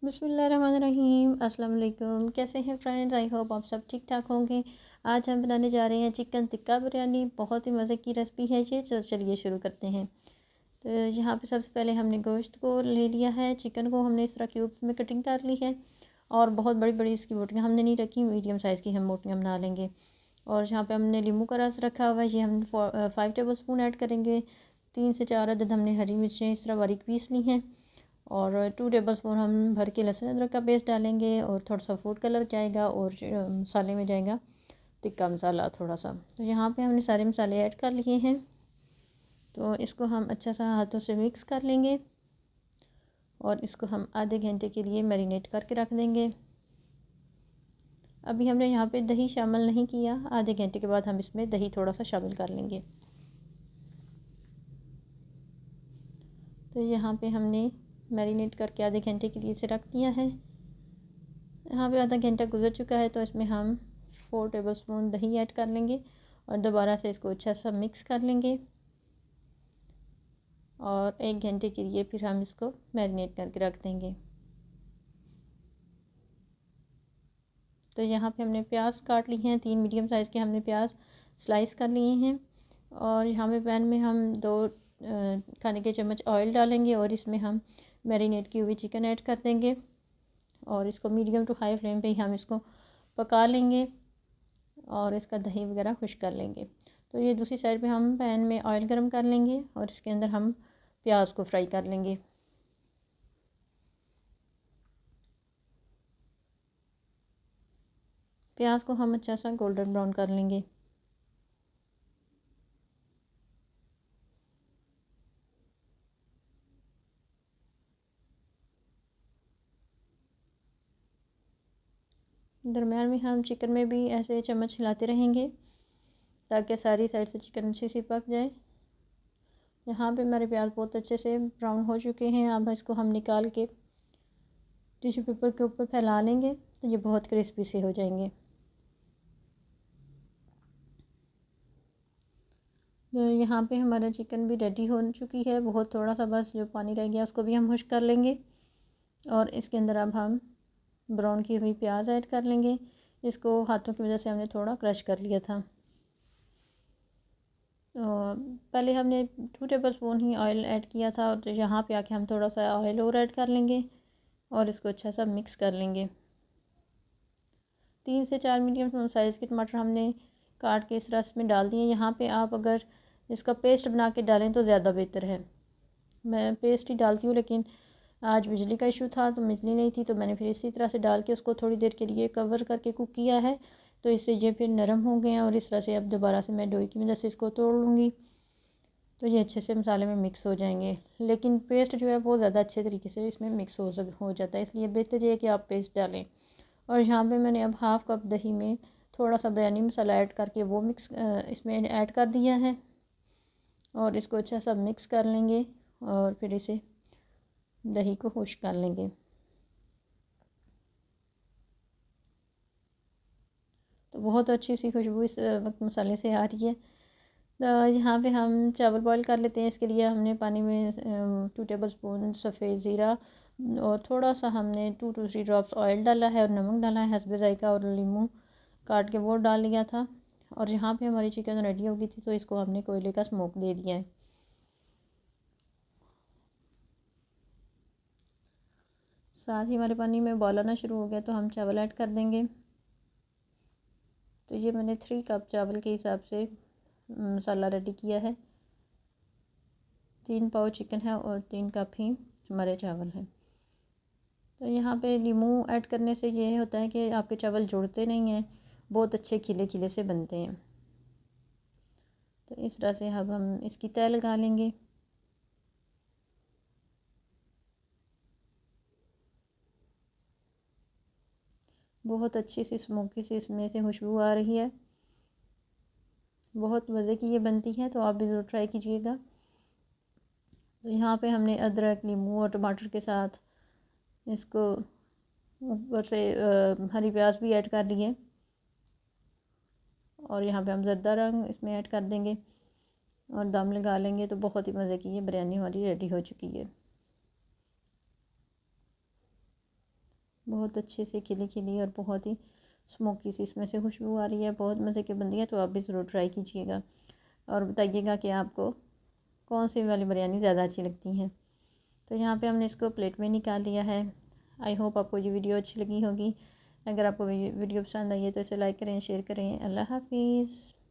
बिस्मिल्लाहिर्रहमानिर्रहीम। अस्सलाम वालेकुम। कैसे हैं फ्रेंड्स? आई होप आप सब ठीक ठाक होंगे। आज हम बनाने जा रहे हैं चिकन टिक्का बिरयानी। बहुत ही मज़े की रेसिपी है ये। चलिए शुरू करते हैं। तो यहाँ पे सबसे पहले हमने गोश्त को ले लिया है। चिकन को हमने इस तरह क्यूब में कटिंग कर ली है और बहुत बड़ी बड़ी इसकी बोटियाँ हमने नहीं रखी, मीडियम साइज़ की हम बोटियाँ बना लेंगे। और यहाँ पे हमने नींबू का रस रखा हुआ है, ये हम 5 टेबल स्पून ऐड करेंगे। 3 से 4 अदद हमने हरी मिर्चें इस तरह बारीक पीस ली हैं और 2 टेबल स्पून हम भर के लहसुन अदरक का पेस्ट डालेंगे और थोड़ा सा फूड कलर जाएगा और मसाले में जाएगा टिक्का मसाला थोड़ा सा। तो यहाँ पे हमने सारे मसाले ऐड कर लिए हैं। तो इसको हम अच्छा सा हाथों से मिक्स कर लेंगे और इसको हम आधे घंटे के लिए मैरिनेट करके रख देंगे। अभी हमने यहाँ पे दही शामिल नहीं किया, आधे घंटे के बाद हम इसमें दही थोड़ा सा शामिल कर लेंगे। तो यहाँ पे हमने मैरिनेट करके आधे घंटे के लिए इसे रख दिया है। यहाँ पे आधा घंटा गुजर चुका है, तो इसमें हम 4 टेबल स्पून दही ऐड कर लेंगे और दोबारा से इसको अच्छा सा मिक्स कर लेंगे और 1 घंटे के लिए फिर हम इसको मैरिनेट करके रख देंगे। तो यहाँ पे हमने प्याज काट ली हैं, 3 मीडियम साइज़ के हमने प्याज स्लाइस कर लिए हैं। और यहाँ पे पैन में हम 2 खाने के चम्मच ऑयल डालेंगे और इसमें हम मैरिनेट की हुई चिकन ऐड कर देंगे और इसको मीडियम टू हाई फ्लेम पे ही हम इसको पका लेंगे और इसका दही वगैरह खुश कर लेंगे। तो ये दूसरी साइड पे हम पैन में ऑयल गरम कर लेंगे और इसके अंदर हम प्याज को फ्राई कर लेंगे। प्याज को हम अच्छा सा गोल्डन ब्राउन कर लेंगे। दरम्यान में हम चिकन में भी ऐसे चम्मच हिलाते रहेंगे ताकि सारी साइड से चिकन अच्छे से पक जाए। यहाँ पे हमारे प्याज बहुत अच्छे से ब्राउन हो चुके हैं। अब इसको हम निकाल के टिश्यू पेपर के ऊपर फैला लेंगे तो ये बहुत क्रिस्पी से हो जाएंगे। तो यहाँ पे हमारा चिकन भी रेडी हो चुकी है। बहुत थोड़ा सा बस जो पानी रह गया उसको भी हम खुश कर लेंगे और इसके अंदर अब हम ब्राउन की हुई प्याज ऐड कर लेंगे। इसको हाथों की वजह से हमने थोड़ा क्रश कर लिया था। तो पहले हमने 2 टेबल स्पून ही ऑयल ऐड किया था और यहाँ पे आके हम थोड़ा सा ऑयल और ऐड कर लेंगे और इसको अच्छा सा मिक्स कर लेंगे। 3 से 4 मीडियम साइज़ के टमाटर हमने काट के इस रस में डाल दिए। यहाँ पे आप अगर इसका पेस्ट बना के डालें तो ज़्यादा बेहतर है। मैं पेस्ट ही डालती हूँ, लेकिन आज बिजली का इशू था तो बिजली नहीं थी, तो मैंने फिर इसी तरह से डाल के उसको थोड़ी देर के लिए कवर करके कुक किया है। तो इससे ये फिर नरम हो गए हैं और इस तरह से अब दोबारा से मैं डोई की मदद से इसको तोड़ लूँगी तो ये अच्छे से मसाले में मिक्स हो जाएंगे। लेकिन पेस्ट जो है वो ज़्यादा अच्छे तरीके से इसमें मिक्स हो जाता है, इसलिए बेहतर ये है कि आप पेस्ट डालें। और यहाँ पे मैंने अब हाफ़ कप दही में थोड़ा सा बिरयानी मसाला ऐड करके वो मिक्स इसमें ऐड कर दिया है और इसको अच्छा सा मिक्स कर लेंगे और फिर इसे दही को खुश कर लेंगे। तो बहुत अच्छी सी खुशबू इस वक्त मसाले से आ रही है। तो यहाँ पे हम चावल बॉईल कर लेते हैं। इसके लिए हमने पानी में 2 टेबल स्पून सफ़ेद ज़ीरा और थोड़ा सा हमने 2 to 3 ड्रॉप्स ऑयल डाला है और नमक डाला है हस्बे ज़ायका और लीमू काट के वो डाल लिया था। और यहाँ पे हमारी चिकन रेडी हो गई थी तो इसको हमने कोयले का स्मोक दे दिया है। साथ ही हमारे पानी में बॉयल आना शुरू हो गया तो हम चावल ऐड कर देंगे। तो ये मैंने 3 कप चावल के हिसाब से मसाला रेडी किया है। 3 पाव चिकन है और 3 कप ही हमारे चावल हैं। तो यहाँ पे नींबू ऐड करने से ये होता है कि आपके चावल जुड़ते नहीं हैं, बहुत अच्छे खिले खिले से बनते हैं। तो इस तरह से अब हम इसकी तय लगा लेंगे। बहुत अच्छी सी स्मोकी सी इसमें से खुशबू आ रही है। बहुत मज़े की ये बनती है, तो आप भी ज़रूर ट्राई कीजिएगा। तो यहाँ पे हमने अदरक, नींबू और टमाटर के साथ इसको ऊपर से हरी प्याज भी ऐड कर लिए और यहाँ पे हम ज़रदा रंग इसमें ऐड कर देंगे और दम लगा लेंगे। तो बहुत ही मज़े की ये बिरयानी हमारी रेडी हो चुकी है। बहुत अच्छे से खिली खिली और बहुत ही स्मोकी सी इसमें से खुशबू आ रही है। बहुत मज़े की बनती है, तो आप भी ज़रूर ट्राई कीजिएगा और बताइएगा कि आपको कौन सी वाली बिरयानी ज़्यादा अच्छी लगती है। तो यहाँ पे हमने इसको प्लेट में निकाल लिया है। आई होप आपको ये वीडियो अच्छी लगी होगी। अगर आपको वीडियो पसंद आई है तो इसे लाइक करें, शेयर करें। अल्लाह हाफिज़।